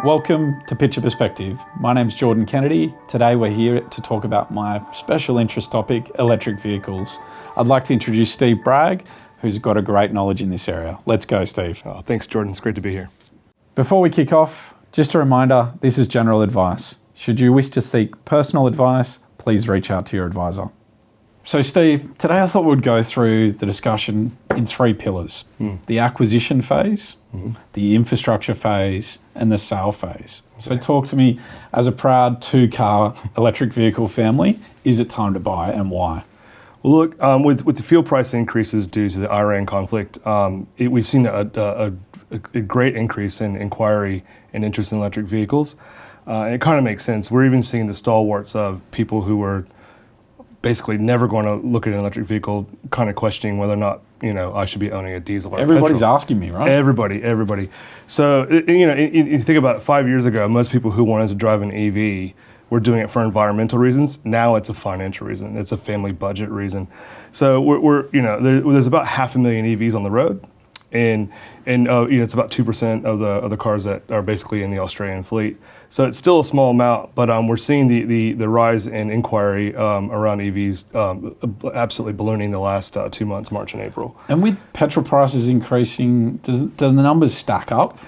Welcome to Picture Perspective. My name's Jordan Kennedy. Today we're here to talk about my special interest topic, electric vehicles. I'd like to introduce Steve Bragg, who's got a great knowledge in this area. Let's go, Steve. Oh, thanks, Jordan. It's great to be here. Before we kick off, just a reminder, this is general advice. Should you wish to seek personal advice, please reach out to your advisor. So Steve, today I thought we'd go through the discussion in three pillars. The acquisition phase, the infrastructure phase, and the sale phase. So talk to me, as a proud two-car electric vehicle family, is it time to buy and why? Well, look, with the fuel price increases due to the Iran conflict, we've seen a great increase in inquiry and interest in electric vehicles. And it kind of makes sense. We're even seeing the stalwarts of people who were basically never going to look at an electric vehicle, kind of questioning whether or not, I should be owning a diesel or Everybody's petrol. asking me, right? Everybody. So, you think about it, 5 years ago, most people who wanted to drive an EV were doing it for environmental reasons. Now it's a financial reason. It's a family budget reason. So there's about 500,000 EVs on the road, and it's about 2% of the cars that are basically in the Australian fleet. So it's still a small amount, but we're seeing the rise in inquiry around EVs absolutely ballooning the last 2 months, March and April. And with petrol prices increasing, do the numbers stack up?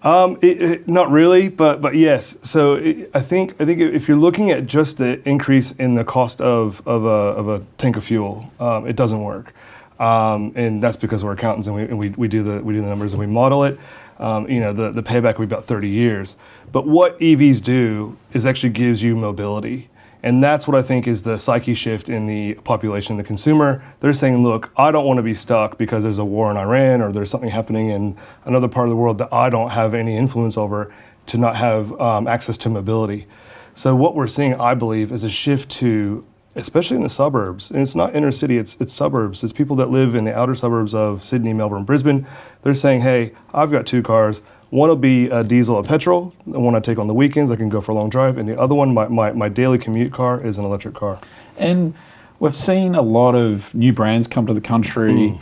Not really, but yes. So I think if you're looking at just the increase in the cost of a tank of fuel, it doesn't work. And that's because we're accountants and we do the numbers and we model it. The payback will be about 30 years. But what EVs do is actually gives you mobility. And that's what I think is the psyche shift in the population, the consumer. They're saying, look, I don't want to be stuck because there's a war in Iran or there's something happening in another part of the world that I don't have any influence over, to not have access to mobility. So what we're seeing, I believe, is a shift to, especially in the suburbs, and it's not inner city, it's suburbs. It's people that live in the outer suburbs of Sydney, Melbourne, Brisbane. They're saying, hey, I've got two cars. One will be a diesel or petrol, the one I take on the weekends, I can go for a long drive, and the other one, my daily commute car, is an electric car. And we've seen a lot of new brands come to the country.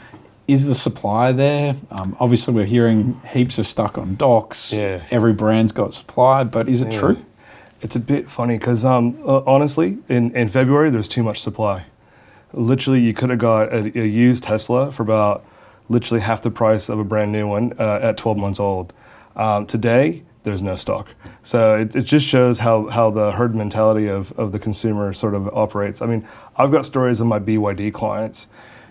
Is the supply there? Obviously, we're hearing heaps are stuck on docks. Yeah. Every brand's got supply, but is it true? It's a bit funny because honestly, in February, there's too much supply. Literally, you could have got a used Tesla for about literally half the price of a brand new one at 12 months old. Today, there's no stock. So it just shows how the herd mentality of the consumer sort of operates. I mean, I've got stories of my BYD clients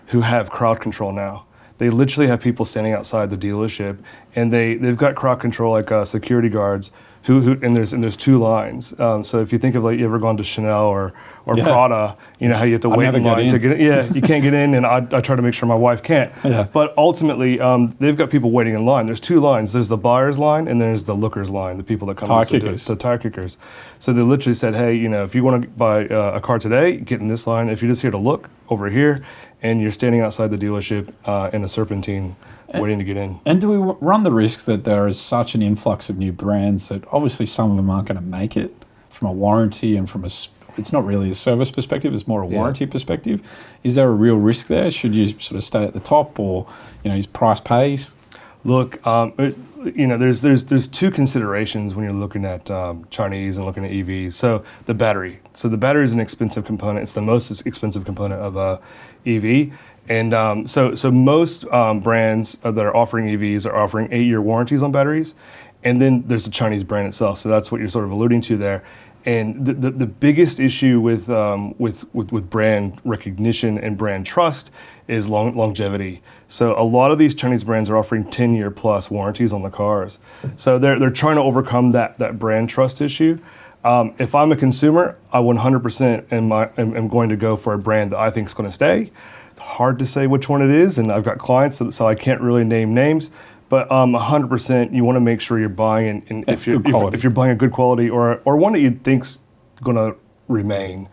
who have crowd control now. They literally have people standing outside the dealership, and they've got crowd control like security guards and there's two lines. So if you think of, like, you ever gone to Chanel or Prada, how you have to wait in line to get in. Yeah, you can't get in, and I try to make sure my wife can't. Yeah. But ultimately, they've got people waiting in line. There's two lines. There's the buyer's line, and there's the looker's line, the people that come the tire kickers. So they literally said, hey, if you want to buy a car today, get in this line. If you're just here to look, over here, and you're standing outside the dealership in a serpentine waiting to get in. And do we run the risk that there is such an influx of new brands that obviously some of them aren't going to make it from a warranty and from it's not really a service perspective, it's more a warranty perspective. Is there a real risk there? Should you sort of stay at the top, or, is price pays? Look, there's two considerations when you're looking at Chinese and looking at EVs. So the battery. So the battery is an expensive component. It's the most expensive component of a EV. And so most brands that are offering EVs are offering 8-year warranties on batteries. And then there's the Chinese brand itself. So that's what you're sort of alluding to there. And the biggest issue with brand recognition and brand trust is longevity. So a lot of these Chinese brands are offering 10-year plus warranties on the cars. So they're trying to overcome that brand trust issue. If I'm a consumer, I 100% am going to go for a brand that I think is going to stay. It's hard to say which one it is, and I've got clients, so I can't really name names. But 100%, you want to make sure you're buying, and if you're buying a good quality or one that you think's going to remain,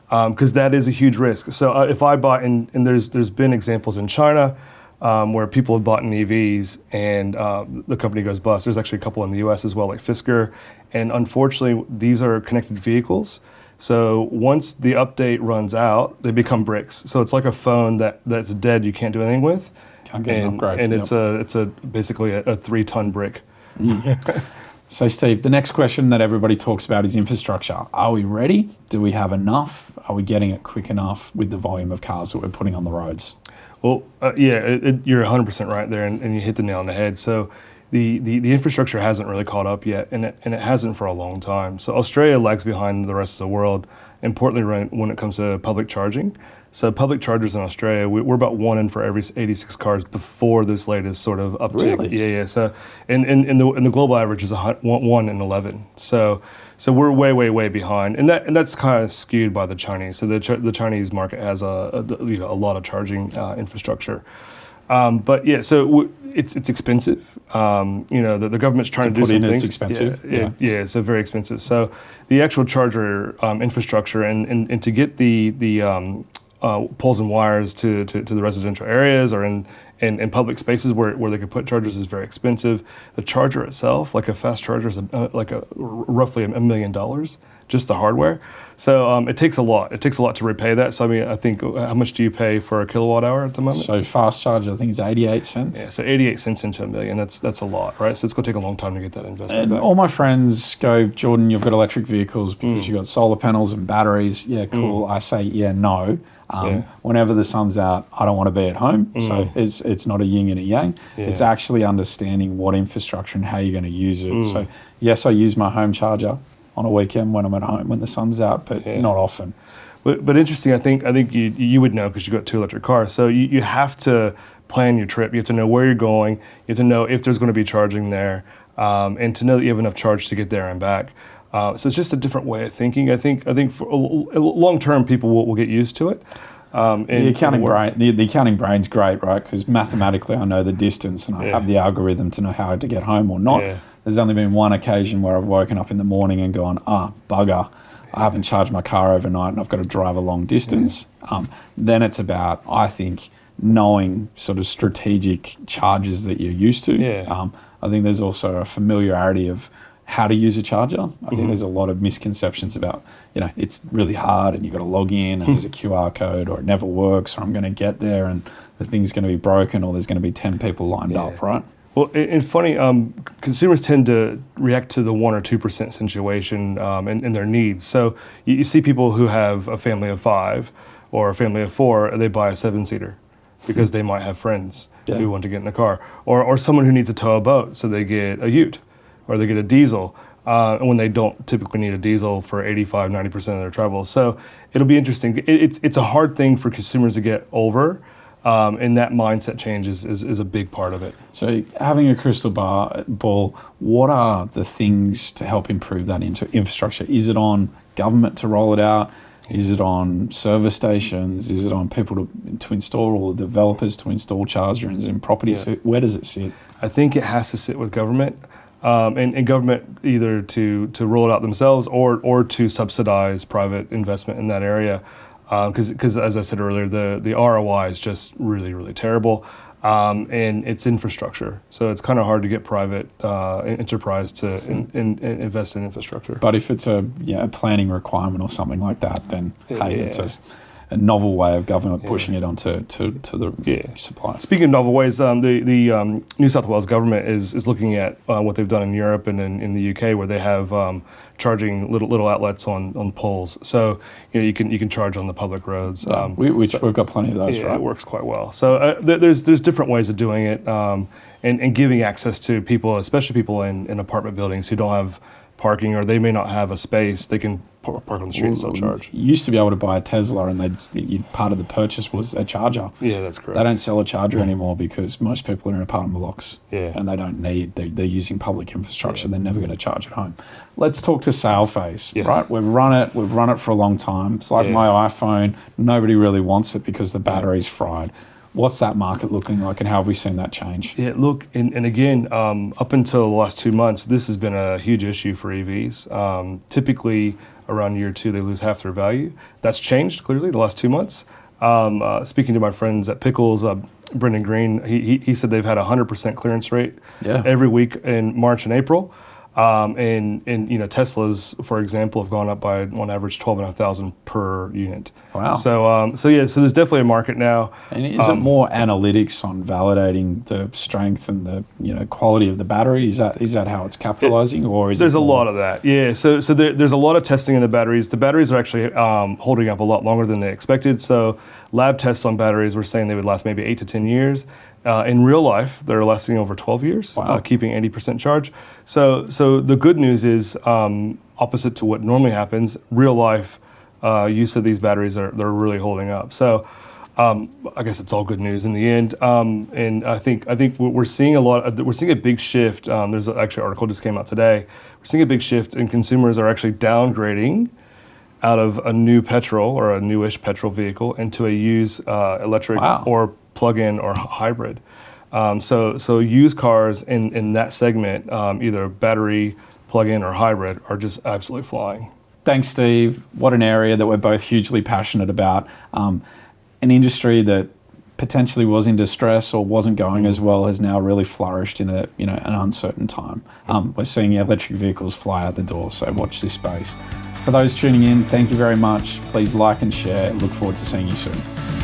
because that is a huge risk. So if I buy, and there's been examples in China where people have bought in EVs and the company goes bust. There's actually a couple in the U.S. as well, like Fisker, and unfortunately, these are connected vehicles. So once the update runs out, they become bricks. So it's like a phone that's dead, you can't do anything with. Can't get an upgrade. And Yep. it's basically a 3-ton brick. So, Steve, the next question that everybody talks about is infrastructure. Are we ready? Do we have enough? Are we getting it quick enough with the volume of cars that we're putting on the roads? Well, you're 100% right there, and you hit the nail on the head. So the infrastructure hasn't really caught up yet, and it hasn't for a long time. So Australia lags behind the rest of the world, importantly when it comes to public charging. So public chargers in Australia, we're about 1 in for every 86 cars before this latest sort of uptick. Really? Yeah. So and the global average is 1 in 11. So we're way behind, and that's kind of skewed by the Chinese. So the Chinese market has a lot of charging infrastructure. But yeah, so it's expensive. The government's trying to do put in, some it's things. expensive. Yeah, it's very expensive. So the actual charger infrastructure and to get the poles and wires to the residential areas or in public spaces where they could put chargers is very expensive. The charger itself, like a fast charger, is roughly $1 million, just the hardware. So it takes a lot. It takes a lot to repay that. So I mean, I think how much do you pay for a kilowatt hour at the moment? So fast charge, I think, is 88 cents. Yeah, so 88 cents into $1 million. That's a lot, right? So it's going to take a long time to get that investment And back. all my friends go, Jordan, you've got electric vehicles because you've got solar panels and batteries. Yeah, cool. I say, yeah, no. Whenever the sun's out, I don't want to be at home. So it's not a yin and a yang. Yeah. It's actually understanding what infrastructure and how you're going to use it. So yes, I use my home charger on a weekend when I'm at home when the sun's out, but not often. But interesting, I think you would know because you've got 2 electric cars. So you have to plan your trip. You have to know where you're going. You have to know if there's going to be charging there, and to know that you have enough charge to get there and back. So it's just a different way of thinking. I think for long term, people will get used to it. The accounting brain's great, right? Because mathematically, I know the distance and I have the algorithm to know how to get home or not. Yeah. There's only been one occasion where I've woken up in the morning and gone, bugger, I haven't charged my car overnight and I've got to drive a long distance. Then it's about, I think, knowing sort of strategic charges that you're used to. Yeah. I think there's also a familiarity of how to use a charger. I think there's a lot of misconceptions about, it's really hard and you've got to log in and there's a QR code or it never works or I'm going to get there and the thing's going to be broken or there's going to be 10 people lined up, right? Well, and funny, consumers tend to react to the 1 or 2% situation and their needs. So you see people who have a family of 5 or a family of 4, they buy a 7-seater because they might have friends who want to get in the car. Or someone who needs to tow a boat, so they get a ute or they get a diesel when they don't typically need a diesel for 85-90% of their travel. So it'll be interesting. It's a hard thing for consumers to get over. And that mindset change is a big part of it. So having a crystal ball, what are the things to help improve that infrastructure? Is it on government to roll it out? Is it on service stations? Is it on people to install, or developers to install chargers in properties? Yeah. Where does it sit? I think it has to sit with government. And government either to roll it out themselves or to subsidize private investment in that area. Because as I said earlier, the ROI is just really, really terrible, and it's infrastructure. So it's kind of hard to get private enterprise to invest in infrastructure. But if it's a planning requirement or something like that, then it's a novel way of government pushing it onto to the supplier. Speaking of novel ways, the New South Wales government is looking at what they've done in Europe and in the UK, where they have charging little outlets on poles. So you can charge on the public roads. We've got plenty of those, right? It works quite well. So there's different ways of doing it, and giving access to people, especially people in apartment buildings who don't have parking, or they may not have a space. They can park on the street and still charge. You used to be able to buy a Tesla and part of the purchase was a charger. Yeah, that's correct. They don't sell a charger anymore because most people are in apartment blocks and they don't need, they're using public infrastructure. They're never going to charge at home. Let's talk to sale phase, right? We've run it for a long time. It's like my iPhone, nobody really wants it because the battery's fried. What's that market looking like and how have we seen that change? Yeah, look, and again, up until the last 2 months, this has been a huge issue for EVs. Typically, around year 2, they lose half their value. That's changed, clearly, the last 2 months. Speaking to my friends at Pickles, Brendan Green, he said they've had a 100% clearance rate every week in March and April. And Teslas, for example, have gone up by on average 12,500 per unit. Wow. So so there's definitely a market now. And is it more analytics on validating the strength and the quality of the battery? Is that how it's capitalizing, or is there's it a more? lot of that? Yeah. So there's a lot of testing in the batteries. The batteries are actually holding up a lot longer than they expected. So lab tests on batteries were saying they would last maybe 8 to 10 years. In real life, they're lasting over 12 years, Wow. keeping 80% charge. So the good news is, opposite to what normally happens, real life use of these batteries they're really holding up. So I guess it's all good news in the end. And I think we're seeing we're seeing a big shift. There's actually an article just came out today. We're seeing a big shift, and consumers are actually downgrading out of a new petrol or a newish petrol vehicle into a used electric Wow. or plug-in or hybrid. So used cars in that segment, either battery, plug-in, or hybrid, are just absolutely flying. Thanks, Steve. What an area that we're both hugely passionate about. An industry that potentially was in distress or wasn't going as well has now really flourished in an uncertain time. We're seeing electric vehicles fly out the door, so watch this space. For those tuning in, thank you very much. Please like and share. Look forward to seeing you soon.